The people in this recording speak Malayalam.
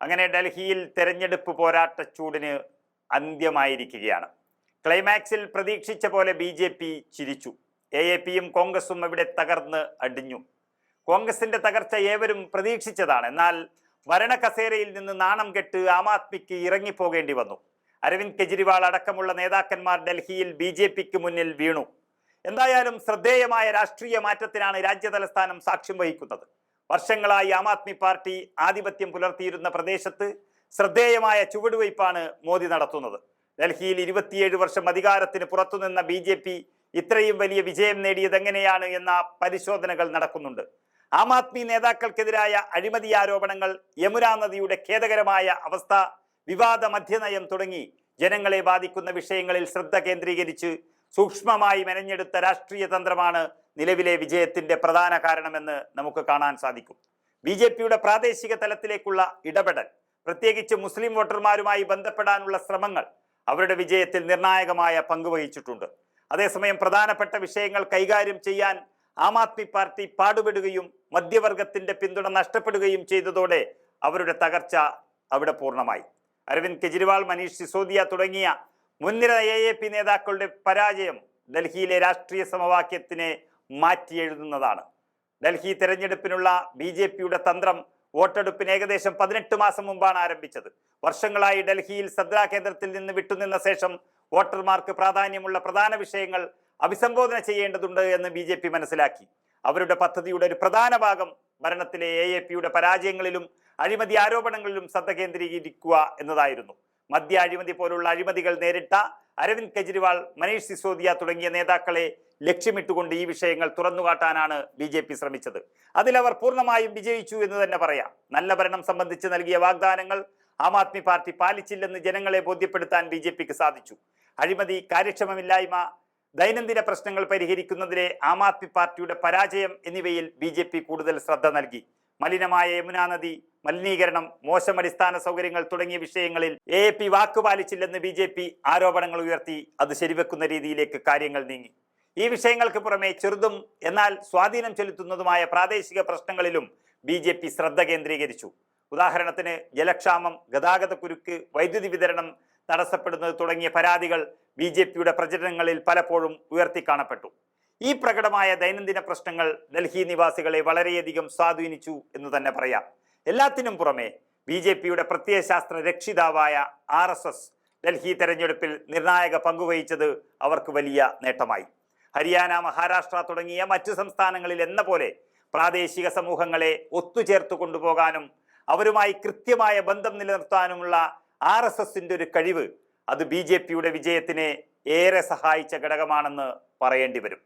അങ്ങനെ ഡൽഹിയിൽ തെരഞ്ഞെടുപ്പ് പോരാട്ട ചൂടിന് അന്ത്യമായിരിക്കുകയാണ്. ക്ലൈമാക്സിൽ പ്രതീക്ഷിച്ച പോലെ BJP ചിരിച്ചു. AAPയും കോൺഗ്രസും ഇവിടെ തകർന്ന് അടിഞ്ഞു. കോൺഗ്രസിന്റെ തകർച്ച ഏവരും പ്രതീക്ഷിച്ചതാണ്. എന്നാൽ ഭരണകസേരയിൽ നിന്ന് നാണം കെട്ട് ആം ആദ്മിക്ക് ഇറങ്ങിപ്പോകേണ്ടി വന്നു. അരവിന്ദ് കെജ്രിവാൾ അടക്കമുള്ള നേതാക്കന്മാർ ഡൽഹിയിൽ BJPക്ക് മുന്നിൽ വീണു. എന്തായാലും ശ്രദ്ധേയമായ രാഷ്ട്രീയ മാറ്റത്തിനാണ് രാജ്യതലസ്ഥാനം സാക്ഷ്യം വഹിക്കുന്നത്. വർഷങ്ങളായി ആം ആദ്മി പാർട്ടി ആധിപത്യം പുലർത്തിയിരുന്ന പ്രദേശത്ത് ശ്രദ്ധേയമായ ചുവടുവയ്പ്പാണ് മോദി നടത്തുന്നത്. ഡൽഹിയിൽ 27 വർഷം അധികാരത്തിന് പുറത്തുനിന്ന BJP ഇത്രയും വലിയ വിജയം നേടിയത് എങ്ങനെയാണ് എന്ന പരിശോധനകൾ നടക്കുന്നുണ്ട്. ആം ആദ്മി നേതാക്കൾക്കെതിരായ അഴിമതി ആരോപണങ്ങൾ, യമുനാ നദിയുടെ ഖേദകരമായ അവസ്ഥ, വിവാദ മദ്യനയം തുടങ്ങി ജനങ്ങളെ ബാധിക്കുന്ന വിഷയങ്ങളിൽ ശ്രദ്ധ കേന്ദ്രീകരിച്ച് സൂക്ഷ്മമായി മെനഞ്ഞെടുത്ത രാഷ്ട്രീയ തന്ത്രമാണ് നിലവിലെ വിജയത്തിന്റെ പ്രധാന കാരണമെന്ന് നമുക്ക് കാണാൻ സാധിക്കും. BJPയുടെ പ്രാദേശിക തലത്തിലേക്കുള്ള ഇടപെടൽ, പ്രത്യേകിച്ച് മുസ്ലിം വോട്ടർമാരുമായി ബന്ധപ്പെടാനുള്ള ശ്രമങ്ങൾ അവരുടെ വിജയത്തിൽ നിർണായകമായ പങ്കുവഹിച്ചിട്ടുണ്ട്. അതേസമയം പ്രധാനപ്പെട്ട വിഷയങ്ങൾ കൈകാര്യം ചെയ്യാൻ ആം ആദ്മി പാർട്ടി പാടുപെടുകയും മധ്യവർഗത്തിന്റെ പിന്തുണ നഷ്ടപ്പെടുകയും ചെയ്തതോടെ അവരുടെ തകർച്ച അവിടെ പൂർണ്ണമായി. അരവിന്ദ് കെജ്രിവാൾ, മനീഷ് സിസോദിയ തുടങ്ങിയ മുൻനിര AAP നേതാക്കളുടെ പരാജയം ഡൽഹിയിലെ രാഷ്ട്രീയ സമവാക്യത്തിനെ മാറ്റിയെഴുതുന്നതാണ്. ഡൽഹി തെരഞ്ഞെടുപ്പിനുള്ള BJPയുടെ തന്ത്രം വോട്ടെടുപ്പിന് ഏകദേശം 18 മാസം മുമ്പാണ് ആരംഭിച്ചത്. വർഷങ്ങളായി ഡൽഹിയിൽ സദ്ര കേന്ദ്രത്തിൽ നിന്ന് വിട്ടുനിന്ന ശേഷം വോട്ടർമാർക്ക് പ്രാധാന്യമുള്ള പ്രധാന വിഷയങ്ങൾ അഭിസംബോധന ചെയ്യേണ്ടതുണ്ട് എന്ന് BJP മനസ്സിലാക്കി. അവരുടെ പദ്ധതിയുടെ ഒരു പ്രധാന ഭാഗം ഭരണത്തിലെ AAPയുടെ പരാജയങ്ങളിലും അഴിമതി ആരോപണങ്ങളിലും ശ്രദ്ധ കേന്ദ്രീകരിക്കുക എന്നതായിരുന്നു. മദ്യ അഴിമതി പോലുള്ള അഴിമതികൾ നേരിട്ട അരവിന്ദ് കെജ്രിവാൾ, മനീഷ് സിസോദിയ തുടങ്ങിയ നേതാക്കളെ ലക്ഷ്യമിട്ടുകൊണ്ട് ഈ വിഷയങ്ങൾ തുറന്നുകാട്ടാനാണ് BJP ശ്രമിച്ചത്. അതിലവർ പൂർണ്ണമായും വിജയിച്ചു എന്ന് തന്നെ പറയാം. നല്ല ഭരണം സംബന്ധിച്ച് നൽകിയ വാഗ്ദാനങ്ങൾ ആം ആദ്മി പാർട്ടി പാലിച്ചില്ലെന്ന് ജനങ്ങളെ ബോധ്യപ്പെടുത്താൻ BJPക്ക് സാധിച്ചു. അഴിമതി, കാര്യക്ഷമമില്ലായ്മ, ദൈനംദിന പ്രശ്നങ്ങൾ പരിഹരിക്കുന്നതിലെ ആം ആദ്മി പാർട്ടിയുടെ പരാജയം എന്നിവയിൽ BJP കൂടുതൽ ശ്രദ്ധ നൽകി. മലിനമായ യമുനാ നദി, മലിനീകരണം, മോശം അടിസ്ഥാന സൗകര്യങ്ങൾ തുടങ്ങിയ വിഷയങ്ങളിൽ AAP വാക്കുപാലിച്ചില്ലെന്ന് BJP ആരോപണങ്ങൾ ഉയർത്തി അത് ശരിവെക്കുന്ന രീതിയിലേക്ക് കാര്യങ്ങൾ നീങ്ങി. ഈ വിഷയങ്ങൾക്ക് പുറമെ ചെറുതും എന്നാൽ സ്വാധീനം ചെലുത്തുന്നതുമായ പ്രാദേശിക പ്രശ്നങ്ങളിലും BJP ശ്രദ്ധ കേന്ദ്രീകരിച്ചു. ഉദാഹരണത്തിന് ജലക്ഷാമം, ഗതാഗതക്കുരുക്ക്, വൈദ്യുതി വിതരണം തടസ്സപ്പെടുന്നത് തുടങ്ങിയ പരാതികൾ BJPയുടെ പ്രചരണങ്ങളിൽ പലപ്പോഴും ഉയർത്തിക്കാണപ്പെട്ടു. ഈ പ്രകടമായ ദൈനംദിന പ്രശ്നങ്ങൾ ഡൽഹി നിവാസികളെ വളരെയധികം സ്വാധീനിച്ചു എന്ന് തന്നെ പറയാം. എല്ലാത്തിനും പുറമെ BJPയുടെ പ്രത്യയശാസ്ത്ര രക്ഷിതാവായ RSS ഡൽഹി തെരഞ്ഞെടുപ്പിൽ നിർണായക പങ്കുവഹിച്ചത് അവർക്ക് വലിയ നേട്ടമായി. ഹരിയാന, മഹാരാഷ്ട്ര തുടങ്ങിയ മറ്റു സംസ്ഥാനങ്ങളിൽ എന്ന പോലെ പ്രാദേശിക സമൂഹങ്ങളെ ഒത്തുചേർത്ത് കൊണ്ടുപോകാനും അവരുമായി കൃത്യമായ ബന്ധം നിലനിർത്താനുമുള്ള RSSന്റെ ഒരു കഴിവ് അത് BJPയുടെ വിജയത്തിനെ ഏറെ സഹായിച്ച ഘടകമാണെന്ന് പറയേണ്ടി വരും.